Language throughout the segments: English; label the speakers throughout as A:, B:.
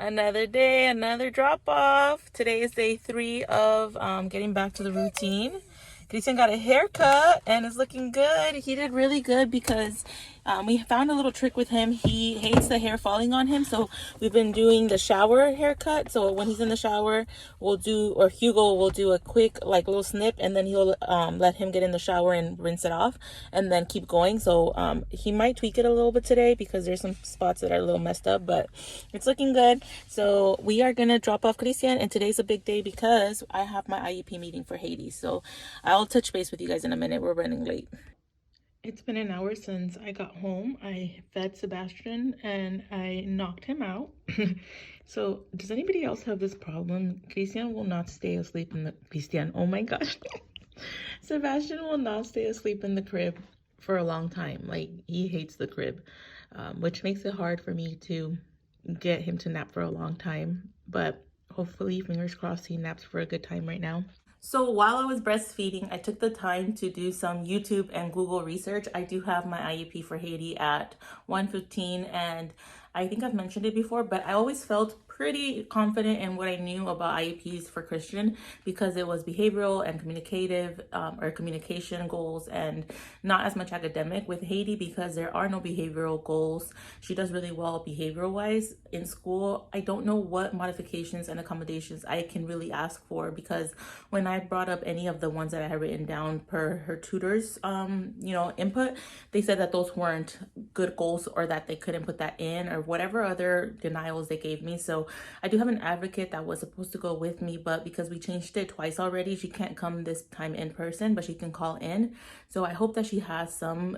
A: Another day, another drop off. Today is day 3 of getting back to the routine. Christian got a haircut and is looking good. He did really good because we found a little trick with him. He hates the hair falling on him, so we've been doing the shower haircut. So when he's in the shower, Hugo will do a quick little snip, and then he'll let him get in the shower and rinse it off and then keep going. So he might tweak it a little bit today because there's some spots that are a little messed up, but it's looking good. So we are gonna drop off Christian, and today's a big day because I have my IEP meeting for Haiti. So I'll touch base with you guys in a minute. We're running late. It's been an hour since I got home. I fed Sebastian and I knocked him out. So does anybody else have this problem? Christian will not stay asleep in the oh my gosh. Sebastian will not stay asleep in the crib for a long time. Like, he hates the crib, which makes it hard for me to get him to nap for a long time. But hopefully, fingers crossed, he naps for a good time right now. So while I was breastfeeding, I took the time to do some YouTube and Google research. I do have my IEP for Haiti at 1:15, and I think I've mentioned it before, but I always felt pretty confident in what I knew about IEPs for Christian because it was behavioral and communicative or communication goals and not as much academic. With Haiti, because there are no behavioral goals, she does really well behavioral wise in school. I don't know what modifications and accommodations I can really ask for, because when I brought up any of the ones that I had written down per her tutor's input, they said that those weren't good goals or that they couldn't put that in or whatever other denials they gave me. So I do have an advocate that was supposed to go with me, but because we changed it twice already, she can't come this time in person, but she can call in. So I hope that she has some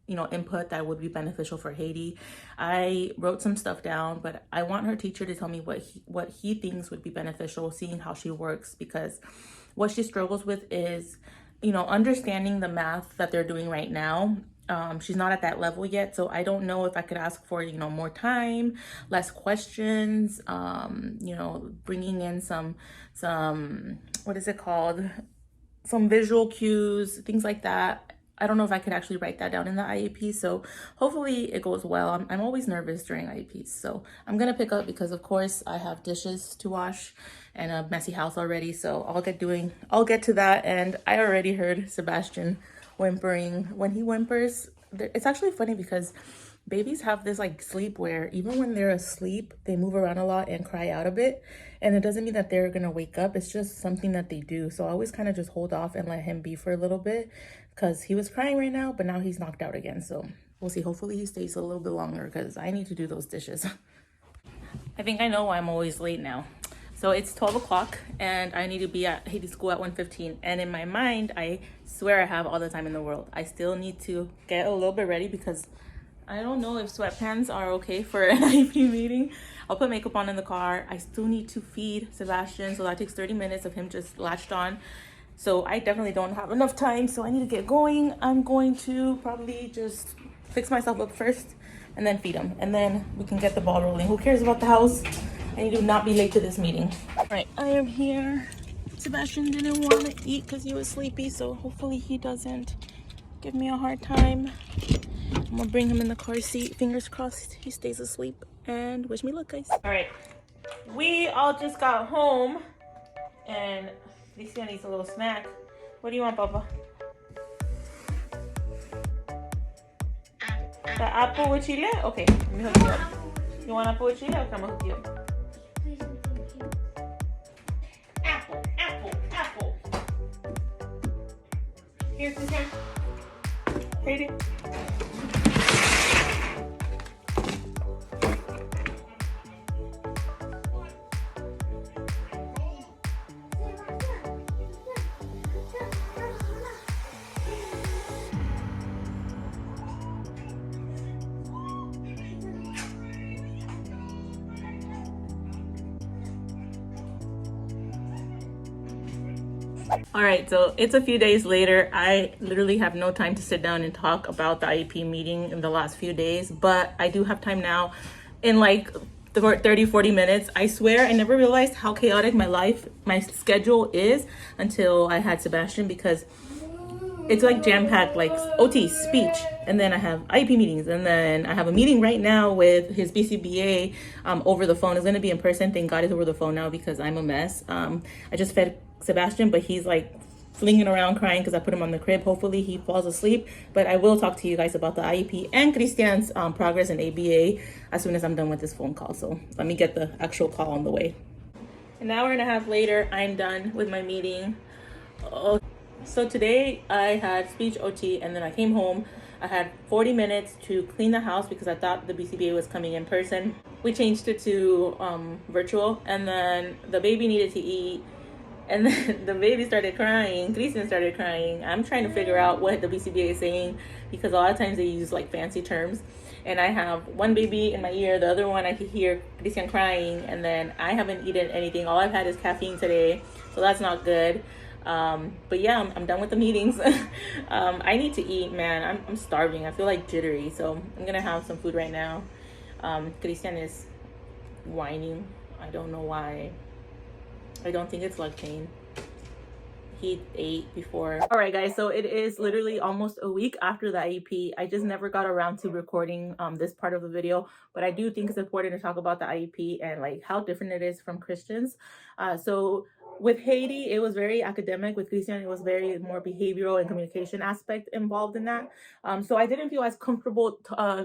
A: input that would be beneficial for Haiti. I wrote some stuff down, but I want her teacher to tell me what he thinks would be beneficial, seeing how she works, because what she struggles with is, understanding the math that they're doing right now. She's not at that level yet, so I don't know if I could ask for, more time, less questions, bringing in some, what is it called? Some visual cues, things like that. I don't know if I could actually write that down in the IEP, so hopefully it goes well. I'm always nervous during IEPs, so I'm gonna pick up because of course I have dishes to wash and a messy house already, so I'll get to that. And I already heard Sebastian whimpering. When he whimpers, it's actually funny because babies have this sleep where even when they're asleep, they move around a lot and cry out a bit. And it doesn't mean that they're gonna wake up. It's just something that they do. So I always kind of just hold off and let him be for a little bit, because he was crying right now, but now he's knocked out again. So we'll see. Hopefully he stays a little bit longer because I need to do those dishes. I think I know why I'm always late now. So it's 12 o'clock and I need to be at Haiti school at 1:15. And in my mind, I swear I have all the time in the world. I still need to get a little bit ready because I don't know if sweatpants are okay for an IEP meeting. I'll put makeup on in the car. I still need to feed Sebastian, so that takes 30 minutes of him just latched on. So I definitely don't have enough time, so I need to get going. I'm going to probably just fix myself up first and then feed him, and then we can get the ball rolling. Who cares about the house? I need to not be late to this meeting. All right, I am here. Sebastian didn't want to eat because he was sleepy, so hopefully he doesn't give me a hard time. I'm gonna bring him in the car seat. Fingers crossed he stays asleep, and wish me luck, guys. All right, we all just got home and Alicia needs a little snack. What do you want, Papa? The apple with chile? Okay, let me hook you up. You want apple with chile? Okay, I'm gonna hook you up. Apple, apple, apple. Here, here. Katie. All right, so it's a few days later. I literally have no time to sit down and talk about the IEP meeting in the last few days, but I do have time now in 30-40 minutes. I swear I never realized how chaotic my schedule is until I had Sebastian, because it's like jam-packed, like OT, speech, and then I have IEP meetings, and then I have a meeting right now with his BCBA over the phone. It's going to be in person. Thank God it's over the phone now because I'm a mess. I just fed Sebastian, but he's like flinging around crying because I put him on the crib. Hopefully he falls asleep, but I will talk to you guys about the IEP and Christian's progress in ABA as soon as I'm done with this phone call. So let me get the actual call on the way. An hour and a half later, I'm done with my meeting. Oh, so today I had speech OT, and then I came home. I had 40 minutes to clean the house because I thought the BCBA was coming in person. We changed it to virtual, and then the baby needed to eat, and then the baby started crying. Christian started crying. I'm trying to figure out what the BCBA is saying because a lot of times they use like fancy terms. And I have one baby in my ear, the other one I could hear Christian crying, and then I haven't eaten anything. All I've had is caffeine today, so that's not good. But yeah, I'm done with the meetings. I need to eat, man. I'm starving. I feel like jittery, so I'm gonna have some food right now. Christian is whining. I don't know why. I don't think it's leg pain. He ate before. All right, guys, so it is literally almost a week after the IEP. I just never got around to recording this part of the video, but I do think it's important to talk about the IEP and like how different it is from Christians. So with Haiti, it was very academic. With Christian, it was very more behavioral and communication aspect involved in that. So I didn't feel as comfortable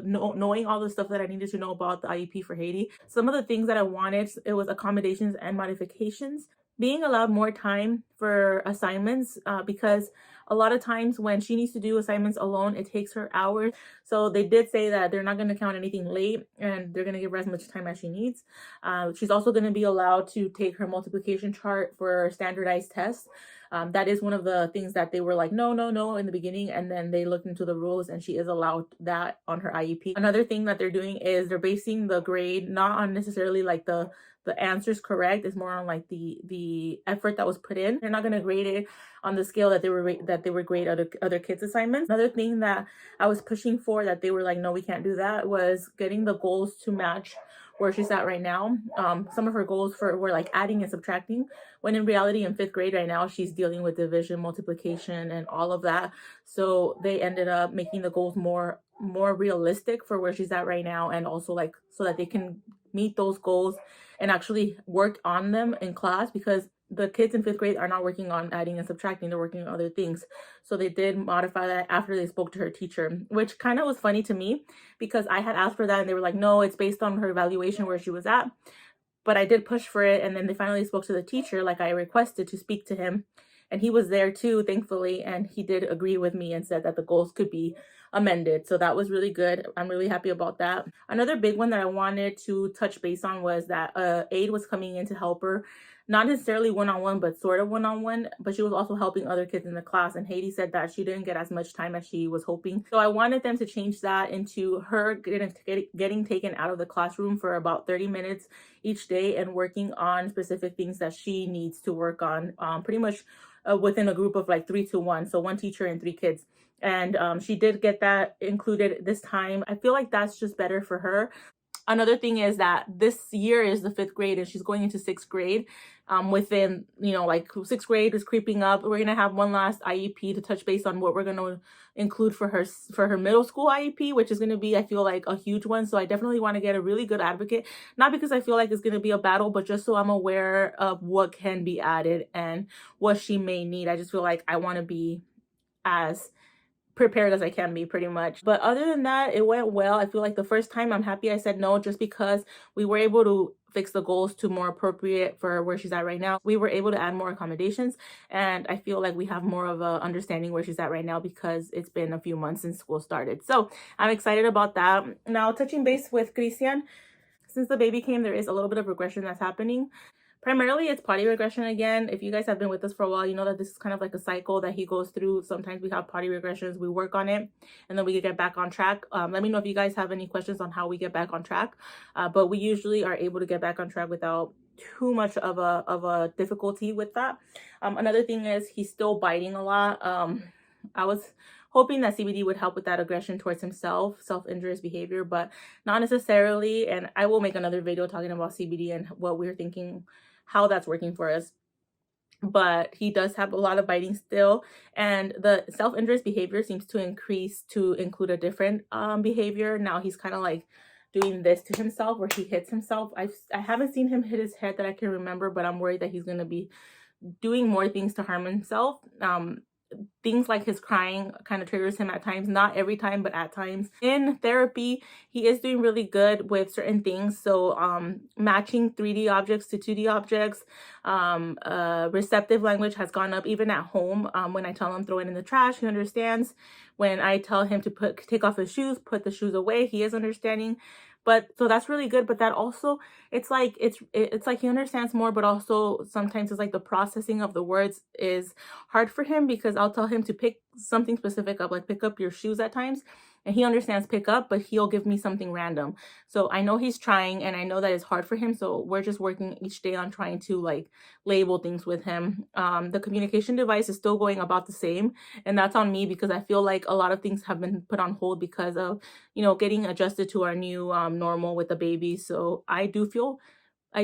A: knowing all the stuff that I needed to know about the IEP for Haiti. Some of the things that I wanted, it was accommodations and modifications. Being allowed more time for assignments because a lot of times when she needs to do assignments alone, it takes her hours. So they did say that they're not going to count anything late and they're going to give her as much time as she needs. She's also going to be allowed to take her multiplication chart for standardized tests. That is one of the things that they were like, no, in the beginning. And then they looked into the rules and she is allowed that on her IEP. Another thing that they're doing is they're basing the grade not on necessarily like the answers correct. It's more on like the effort that was put in. They're not going to grade it on the scale that they were grade other kids' assignments. Another thing that I was pushing for that they were like, no, we can't do that, was getting the goals to match where she's at right now. Some of her goals were like adding and subtracting, when in reality in 5th grade right now she's dealing with division, multiplication, and all of that. So they ended up making the goals more realistic for where she's at right now, and also like so that they can meet those goals and actually work on them in class, because the kids in 5th grade are not working on adding and subtracting, they're working on other things. So they did modify that after they spoke to her teacher, which kind of was funny to me because I had asked for that and they were like, no, it's based on her evaluation where she was at. But I did push for it, and then they finally spoke to the teacher like I requested to speak to him, and he was there too, thankfully, and he did agree with me and said that the goals could be amended. So that was really good. I'm really happy about that. Another big one that I wanted to touch base on was that aide was coming in to help her, not necessarily one-on-one, but sort of one-on-one, but she was also helping other kids in the class, and Haiti said that she didn't get as much time as she was hoping. So I wanted them to change that into her getting taken out of the classroom for about 30 minutes each day and working on specific things that she needs to work on, pretty much within a group of like 3 to 1, so 1 teacher and 3 kids. And she did get that included this time. I feel like that's just better for her. Another thing is that this year is the 5th grade and she's going into 6th grade. Within, like 6th grade is creeping up. We're going to have one last IEP to touch base on what we're going to include for her middle school IEP, which is going to be, I feel like, a huge one. So I definitely want to get a really good advocate, not because I feel like it's going to be a battle, but just so I'm aware of what can be added and what she may need. I just feel like I want to be as prepared as I can be, pretty much. But other than that, it went well. I feel like the first time I'm happy I said no, just because we were able to fix the goals to more appropriate for where she's at right now. We were able to add more accommodations, and I feel like we have more of a understanding where she's at right now because it's been a few months since school started. So I'm excited about that. Now, touching base with Christian, since the baby came, there is a little bit of regression that's happening. Primarily, it's potty regression again. If you guys have been with us for a while, you know that this is kind of like a cycle that he goes through. Sometimes we have potty regressions, we work on it, and then we get back on track. Let me know if you guys have any questions on how we get back on track. But we usually are able to get back on track without too much of a difficulty with that. Another thing is he's still biting a lot. I was hoping that CBD would help with that aggression towards himself, self-injurious behavior, but not necessarily. And I will make another video talking about CBD and what we're thinking, how that's working for us. but he does have a lot of biting still, and the self-injurious behavior seems to increase to include a different behavior. Now he's kind of like doing this to himself where he hits himself. I haven't seen him hit his head that I can remember, but I'm worried that he's going to be doing more things to harm himself. Things like his crying kind of triggers him at times, not every time, but at times. In therapy, he is doing really good with certain things. So matching 3D objects to 2D objects, receptive language has gone up even at home. When I tell him throw it in the trash, he understands. When I tell him to take off his shoes, put the shoes away, he is understanding. But so that's really good. But that also, it's like he understands more, but also sometimes it's like the processing of the words is hard for him, because I'll tell him to pick something specific up, like pick up your shoes at times, and he understands pick up, but he'll give me something random. So I know he's trying, and I know that it's hard for him, so we're just working each day on trying to like label things with him. The communication device is still going about the same, and that's on me because I feel like a lot of things have been put on hold because of, you know, getting adjusted to our new normal with the baby. So I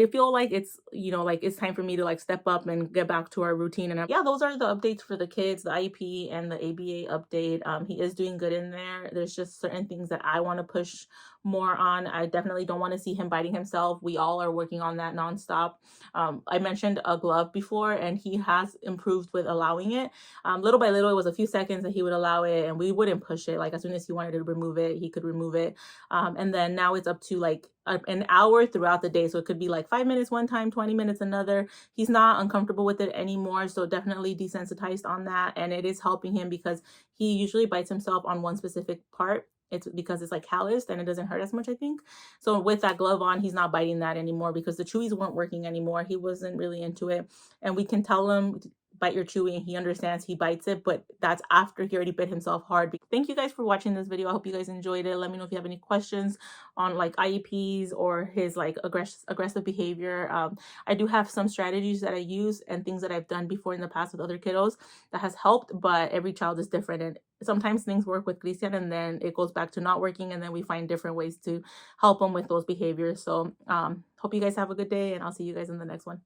A: feel like it's, you know, like it's time for me to like step up and get back to our routine. And yeah, those are the updates for the kids, the IEP and the ABA update. He is doing good in there. There's just certain things that I want to push more on. I definitely don't want to see him biting himself. We all are working on that nonstop. I mentioned a glove before, and he has improved with allowing it. Little by little, it was a few seconds that he would allow it, and we wouldn't push it. Like as soon as he wanted to remove it, he could remove it. And then now it's up to like an hour throughout the day. So it could be like 5 minutes one time, 20 minutes another. He's not uncomfortable with it anymore. So definitely desensitized on that. And it is helping him because he usually bites himself on one specific part. It's because it's like calloused and it doesn't hurt as much, I think. So with that glove on, he's not biting that anymore because the chewies weren't working anymore. He wasn't really into it. And we can tell him, bite your chewy, and he understands, he bites it, but that's after he already bit himself hard. Thank you guys for watching this video. I hope you guys enjoyed it. Let me know if you have any questions on like IEPs or his like aggressive behavior. I do have some strategies that I use and things that I've done before in the past with other kiddos that has helped, but every child is different, and sometimes things work with Christian and then it goes back to not working, and then we find different ways to help them with those behaviors. So hope you guys have a good day, and I'll see you guys in the next one.